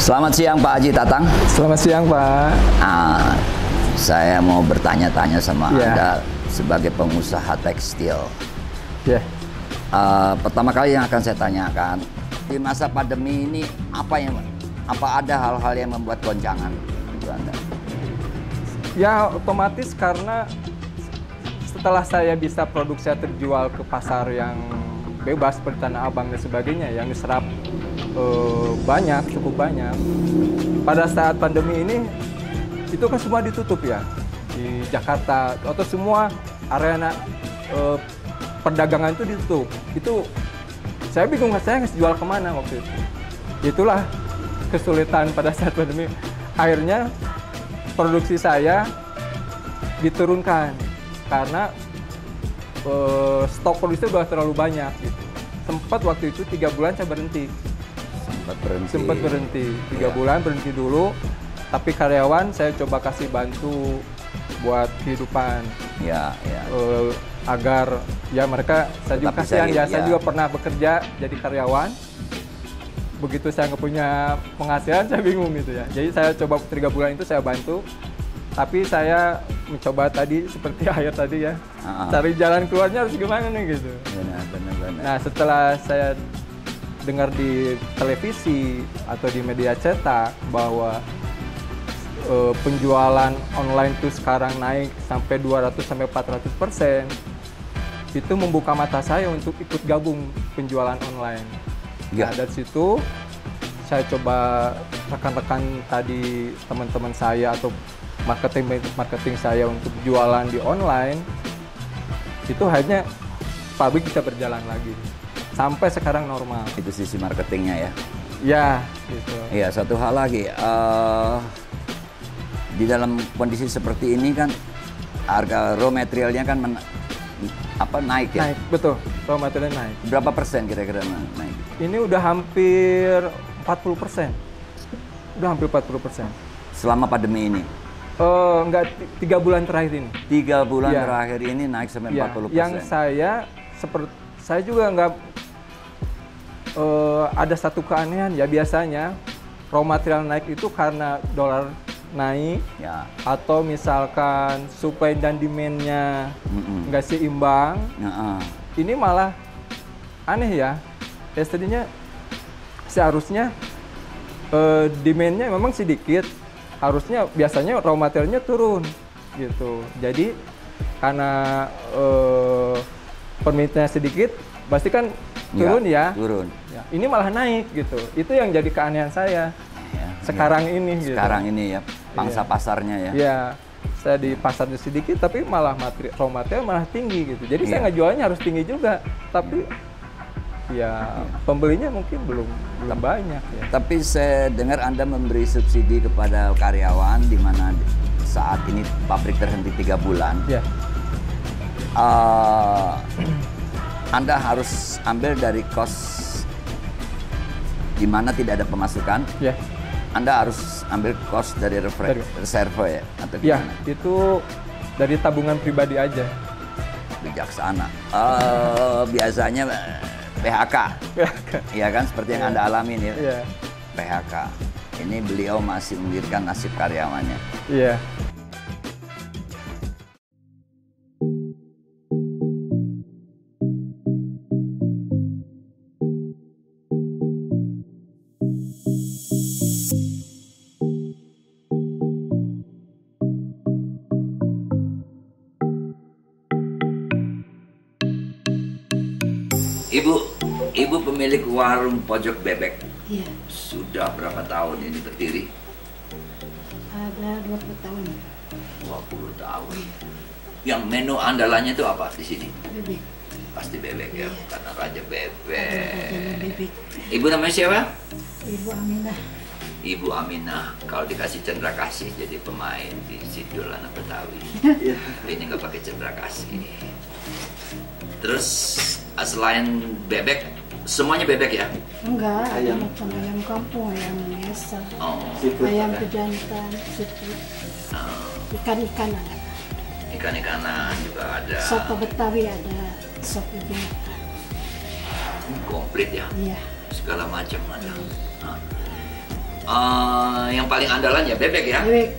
Selamat siang Pak Haji Tatang. Selamat siang Pak. Saya mau bertanya-tanya sama Ya. Anda sebagai pengusaha tekstil. Ya. Pertama kali yang akan saya tanyakan, di masa pandemi ini apa ada hal-hal yang membuat goncangan untuk Anda? Ya otomatis karena setelah saya bisa produk saya terjual ke pasar yang bebas seperti Tanah Abang dan sebagainya yang diserap cukup banyak. Pada saat pandemi ini itu kan semua ditutup ya di Jakarta atau semua arena perdagangan itu ditutup. Itu saya bingung saya harus jual kemana waktu itu. Itulah kesulitan pada saat pandemi. Akhirnya produksi saya diturunkan karena stok produksi udah terlalu banyak gitu. Sempat waktu itu 3 bulan saya berhenti. Sempat berhenti 3 bulan berhenti dulu. Tapi karyawan saya coba kasih bantu buat kehidupan. Ya. Agar ya mereka saya juga kasihan ya. Saya juga pernah bekerja jadi karyawan. Begitu saya nggak punya penghasilan saya bingung gitu ya. Jadi saya coba 3 bulan itu saya bantu. Tapi saya mencoba tadi seperti akhir tadi ya, cari jalan keluarnya harus gimana nih gitu. Benar. Nah setelah saya dengar di televisi atau di media cetak bahwa penjualan online itu sekarang naik sampai 200-400%, itu membuka mata saya untuk ikut gabung penjualan online. Ya. Nah, dari situ saya coba rekan-rekan tadi teman-teman saya atau marketing saya untuk jualan di online, itu hanya pabrik bisa berjalan lagi sampai sekarang normal. Itu sisi marketingnya ya. Ya, gitu. Iya, satu hal lagi, di dalam kondisi seperti ini kan harga raw materialnya kan naik ya. Naik, betul. Raw material naik. Berapa persen kira-kira naik? Ini udah hampir 40%. Udah hampir 40%. Selama pandemi ini? Enggak, 3 bulan terakhir ini. 3 bulan Ya. terakhir ini naik sampai Ya, 40%. yang saya juga nggak ada satu keanehan ya, biasanya raw material naik itu karena dolar naik Ya. atau misalkan supply dan demand-nya nggak seimbang. Ini malah aneh ya. Tadinya seharusnya demand-nya memang sedikit, harusnya biasanya raw materialnya turun gitu. Jadi karena permintaannya sedikit, pasti kan turun ya. Turun. Ya, ini malah naik gitu. Itu yang jadi keanehan saya sekarang ini. Sekarang gitu. ini ya, pangsa pasarnya ya. Ya, saya di pasarnya sedikit, tapi malah raw material malah tinggi gitu. Jadi saya ngejualnya harus tinggi juga, tapi ya pembelinya mungkin belum banyak ya. Tapi saya dengar Anda memberi subsidi kepada karyawan di mana saat ini pabrik terhenti 3 bulan. Ya. Anda harus ambil dari kos di mana tidak ada pemasukan. Ya. Anda harus ambil kos dari reserve ya atau Ya, gimana? itu dari tabungan pribadi aja. Bijaksana. Biasanya PHK. Ya kan seperti yang Anda alamin ya. Iya. PHK. Ini beliau masih memikirkan nasib karyawannya. Iya. Ibu pemilik warung pojok bebek. Iya, Sudah berapa tahun ini berdiri? ada 20 tahun 20 tahun. Yang menu andalannya itu apa di sini? bebek. Pasti bebek ya, Iya. karena raja bebek. Ada bebek. Ibu namanya siapa? Ibu Aminah. Ibu Aminah. Kalau dikasih cendera kasih jadi pemain di Sidul anak Betawi. Ini nggak pakai cendera kasih. Terus selain bebek, semuanya bebek ya? Enggak, ada macam ayam kampung, ayam biasa, ayam pejantan, seafood, ikan-ikan ada. Ikan-ikanan juga ada. Soto Betawi ada, sop ibu. Komplit ya? Iya. Segala macam ada. Nah, Yang paling andalan ya bebek ya? Bebek,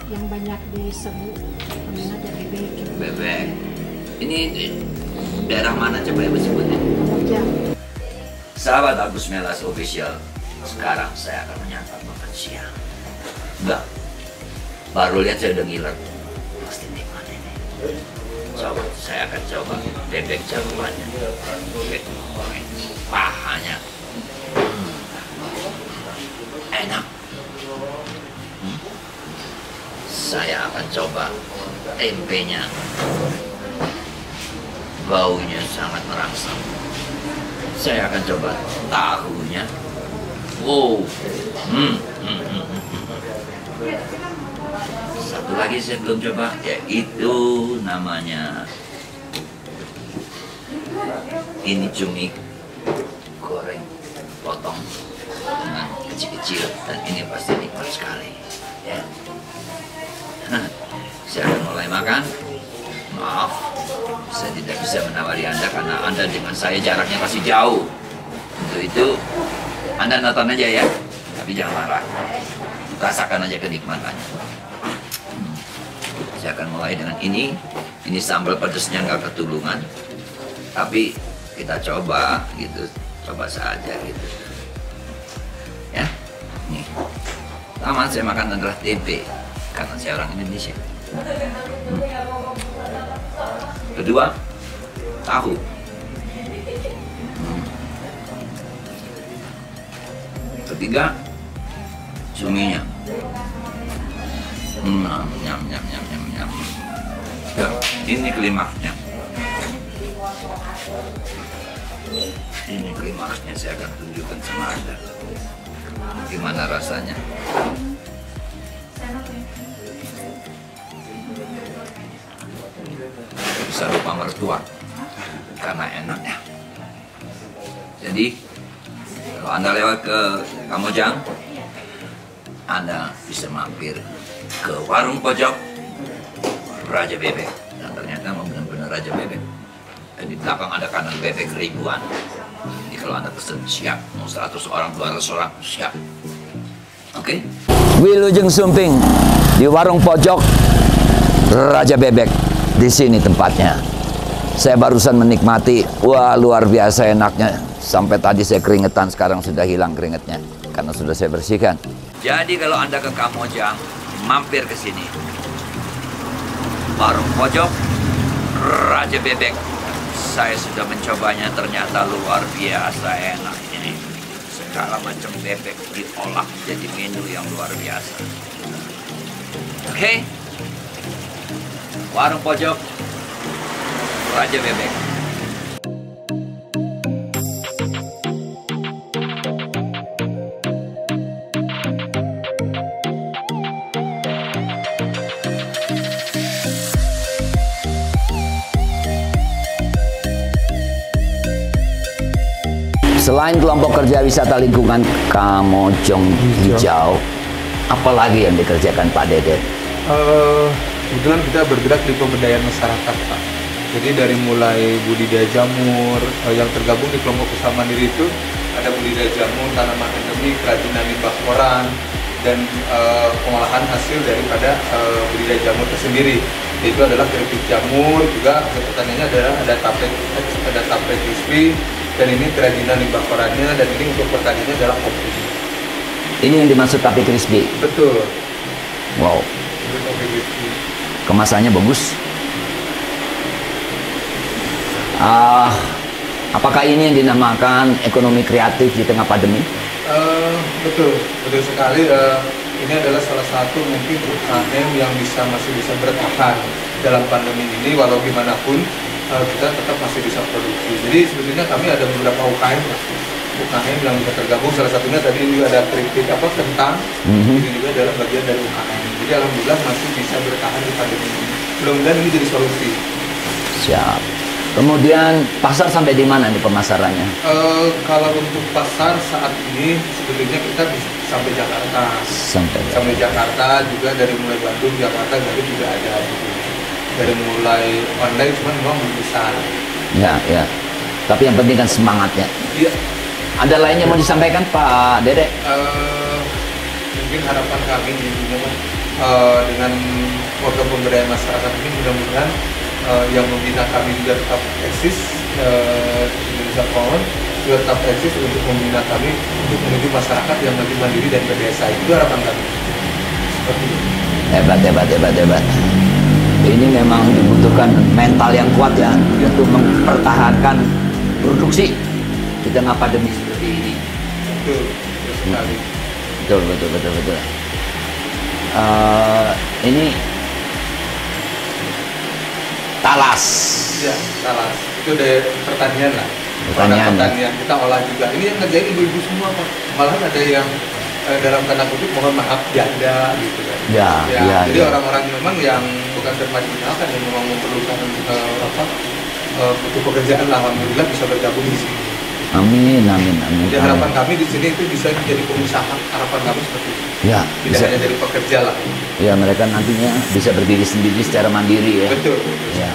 yang banyak disebut peminatnya bebek. Bebek. Ini daerah mana coba yang disebutnya? Kamojang. Sahabat Agus Melas Official, sekarang saya akan menyantap makan siang. Enggak, baru lihat saya udah ngiler. Pasti nikmat ini. Coba, saya akan coba bebek jagoannya. Pahanya. Enak. Saya akan coba tempenya. Baunya sangat merangsang. Saya akan coba tahunya. Wow. Satu lagi saya belum coba, yaitu namanya ini cumi goreng potong dengan kecil-kecil, dan ini pasti nikmat sekali. Ya. Saya akan mulai makan. Maaf, saya tidak bisa menawari Anda karena Anda dengan saya jaraknya masih jauh. Untuk itu, Anda nonton aja ya, tapi jangan marah. Rasakan aja kenikmatannya. Saya akan mulai dengan ini. Ini sambal pedasnya nggak ketulungan, tapi kita coba gitu, coba saja gitu. Ya, nih. Pertama saya makan adalah tempe karena saya orang Indonesia. Kedua, tahu. Ketiga, cuminya. Nyam, nyam, nyam, nyam, nyam, nyam. Ya, ini klimaksnya. Ini klimaksnya, saya akan tunjukkan sama Anda. Gimana rasanya? Bisa lupa mertua karena enaknya. Jadi kalau Anda lewat ke Kamojang, Anda bisa mampir ke warung pojok Raja Bebek, dan ternyata benar-benar Raja Bebek. Dan di belakang ada kanan bebek ribuan. Jadi kalau Anda pesen siap, mau 100 orang, 200 orang siap. Oke? Wilujeng Sumping di warung pojok Raja Bebek. Di sini tempatnya. Saya barusan menikmati, wah luar biasa enaknya. Sampai tadi saya keringetan, sekarang sudah hilang keringetnya karena sudah saya bersihkan. Jadi kalau Anda ke Kamojang, mampir ke sini. Warung pojok Raja Bebek. Saya sudah mencobanya, ternyata luar biasa enak ini. Segala macam bebek diolah jadi menu yang luar biasa. Oke? Warung pojok Raja Bebek. Selain kelompok kerja wisata lingkungan Kamojang Hijau, apalagi yang dikerjakan Pak Dede? Kebetulan kita bergerak di pemberdayaan masyarakat, Pak. Jadi dari mulai budidaya jamur, yang tergabung di kelompok usaha mandiri itu ada budidaya jamur, tanaman endemik, kerajinan limbah koran, dan pengolahan hasil daripada budidaya jamur itu sendiri. Itu adalah keripik jamur, juga pertaniannya adalah ada tape crispy, dan ini kerajinan limbah korannya, dan ini untuk pertaniannya adalah kopi. Ini yang dimaksud tape crispy? Betul. Wow. Kemasannya bagus. Apakah ini yang dinamakan ekonomi kreatif di tengah pandemi? Betul sekali. Ini adalah salah satu mungkin UKM yang masih bisa bertahan dalam pandemi ini, walau gimana pun kita tetap masih bisa produksi. Jadi sebetulnya kami ada beberapa UKM yang bisa tergabung. Salah satunya tadi juga ada keripik kentang. Ini juga adalah bagian dari UKM. Jadi alhamdulillah masih bisa bertahan di pandemi ini. Mudah-mudahan ini jadi solusi. Siap. Kemudian pasar sampai di mana nih pemasarannya? Kalau untuk pasar saat ini sebetulnya kita bisa sampai Jakarta. Sampai Jakarta juga, dari mulai Bandung, Jakarta, Garut juga ada. Dari mulai online cuma memang belum besar. Ya. Tapi yang penting kan semangatnya. Iya. Ada lainnya mau disampaikan Pak Dede? mungkin harapan kami dengan program pemberdayaan masyarakat ini mudah-mudahan yang membina kami juga tetap eksis, Indonesia Power juga tetap eksis untuk membina kami untuk menuju masyarakat yang lebih mandiri dan berdesa. Itu harapan kami. Seperti itu. Hebat. Ini memang dibutuhkan mental yang kuat ya untuk mempertahankan produksi di tengah pandemi seperti ini. Betul sekali. Betul. Ini talas. Ya, talas. Itu dari pertanian lah. Pertanian. Kita olah juga. Ini yang ngerjain ibu-ibu semua, Pak. Malahan ada yang dalam tanda kutip mohon maaf janda gitu kan. Jadi orang-orang memang yang bukan termarginalkan yang memang memerlukan butuh pekerjaan lah, alhamdulillah bisa bergabung di sini. Amin. Jadi harapan kami di sini itu bisa menjadi pengusaha, harapan kami seperti itu. Ya, tidak hanya jadi pekerja lah. Ya, mereka nantinya bisa berdiri sendiri secara mandiri ya. Betul. Ya.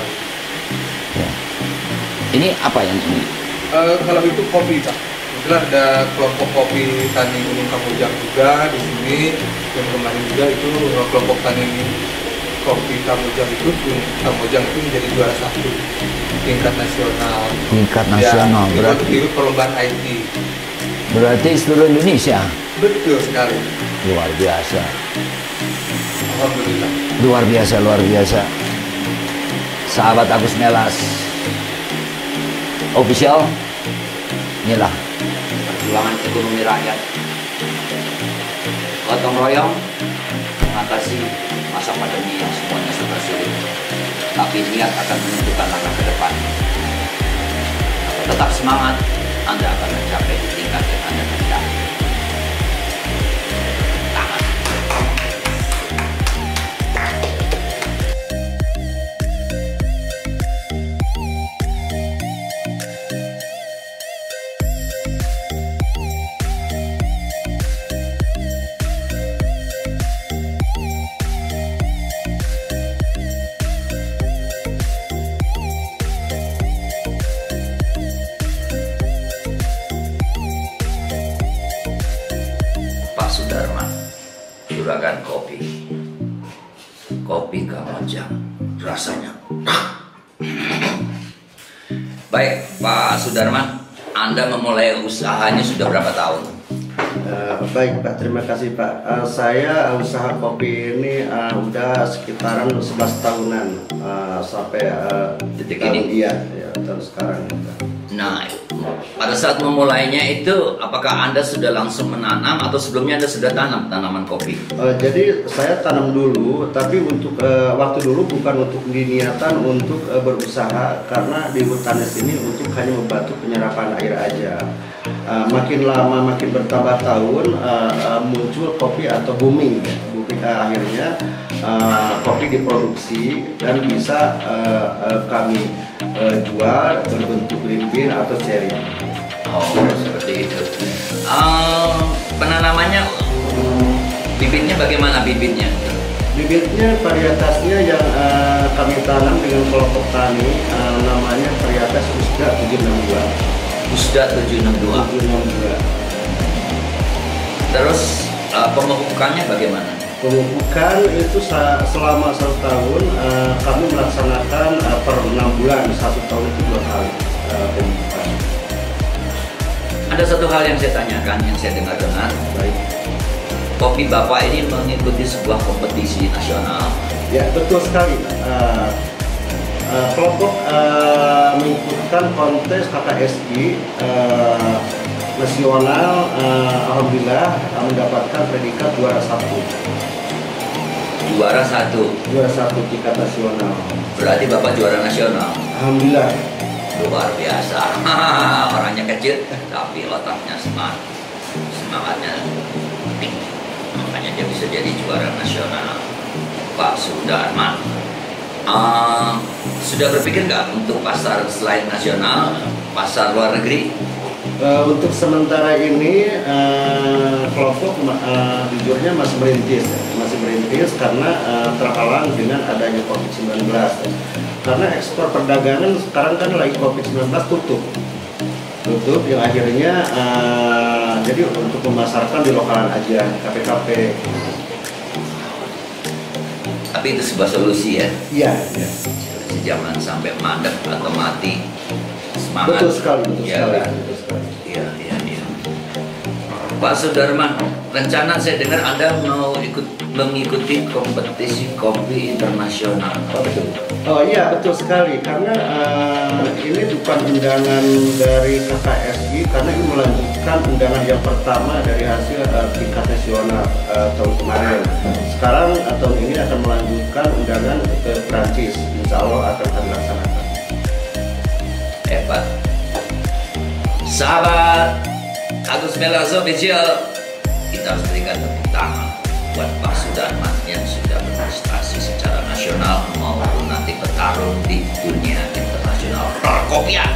Ini apa yang ini? Kalau itu kopi, Pak. Kebetulan ada kelompok kopi tani Gunung Kamojang juga di sini. Yang kemarin juga itu kelompok tani kopi Kamojang itu menjadi juara 1 tingkat nasional. Tingkat nasional, ya, berarti itu perlombaan IT. Berarti seluruh Indonesia. Betul sekali. Luar biasa. Alhamdulillah. Luar biasa. Sahabat Agus Melas official, inilah perjuangan ekonomi rakyat. Gotong royong mengatasi masa pandemi yang semuanya serba sulit. Tapi niat akan menentukan langkah ke depan. Tetap semangat, Anda akan mencapai di tingkat yang Anda kehendaki. Tangan. Juragan kopi Kamojang, rasanya. Baik, Pak Sudarman, Anda memulai usahanya sudah berapa tahun? Baik Pak, terima kasih Pak. Saya usaha kopi ini udah sekitaran 11 tahunan sampai detik tahun ini. Iya, tahun sekarang. Nah, pada saat memulainya itu, apakah Anda sudah langsung menanam atau sebelumnya Anda sudah tanam tanaman kopi? Jadi saya tanam dulu, tapi untuk waktu dulu bukan untuk niatan untuk berusaha, karena di hutan ini untuk hanya membantu penyerapan air aja. Makin lama makin bertambah tahun muncul kopi atau booming. Akhirnya kopi diproduksi dan bisa kami jual berbentuk limpin atau seri. Oh, seperti itu. Penanamannya, bibitnya bagaimana bibitnya? Bibitnya varietasnya yang kami tanam dengan kelompok tani, namanya varietas Usda 762. Usda 762. Terus pemupukannya bagaimana? Pemupukan itu selama 1 tahun kami melaksanakan per 6 bulan, 1 tahun itu 2 kali pemupukan. Ada satu hal yang saya tanyakan, yang saya dengar-dengar. Baik. Kopi Bapak ini mengikuti sebuah kompetisi nasional. Ya, betul sekali. Kelompok mengikutkan kontes KKSI nasional, alhamdulillah mendapatkan predikat juara 1. Juara 1. Juara 1 tingkat nasional. Berarti Bapak juara nasional. Alhamdulillah. Luar biasa. Orangnya kecil tapi otaknya smart. Semangatnya tinggi. Makanya dia bisa jadi juara nasional. Pak Sudarman. Sudah berpikir nggak untuk pasar selain nasional, pasar luar negeri? Untuk sementara ini kelompok jujurnya masih merintis karena terhalang dengan adanya COVID-19. Karena ekspor perdagangan sekarang kan lagi COVID-19 tutup yang akhirnya jadi untuk memasarkan di lokalan aja, kafe-kafe. Tapi itu sebuah solusi ya. Iya. Jangan sampai mandek atau mati semangat. Betul sekali, betul ya, sekali. Kan? Betul sekali. Iya. Pak Sudarman, rencana saya dengar Anda mau mengikuti kompetisi kopi internasional. Oh iya, betul sekali. Karena ini bukan undangan dari KKSI, karena ini melanjutkan undangan yang pertama dari hasil tingkat nasional tahun kemarin. Sekarang tahun ini akan melanjutkan undangan ke Prancis. Insya Allah akan kami laksanakan. Hebat. Sahabat Agus Melarso Official, kita harus berikan tepuk tangan buat Pak Sudarman yang sudah berprestasi secara nasional maupun nanti bertarung di dunia internasional perkopian.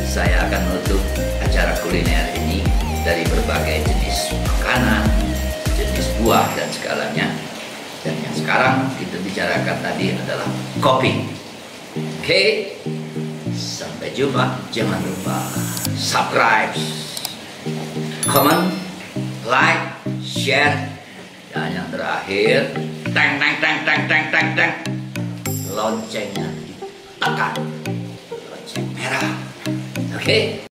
Saya akan menutup acara kuliner ini dari berbagai jenis makanan, jenis buah dan segalanya. Dan yang sekarang kita bicarakan tadi adalah kopi. Oke? Sampai jumpa, jangan lupa subscribe, comment, like, share, dan yang terakhir, loncengnya ditekan, lonceng merah, oke?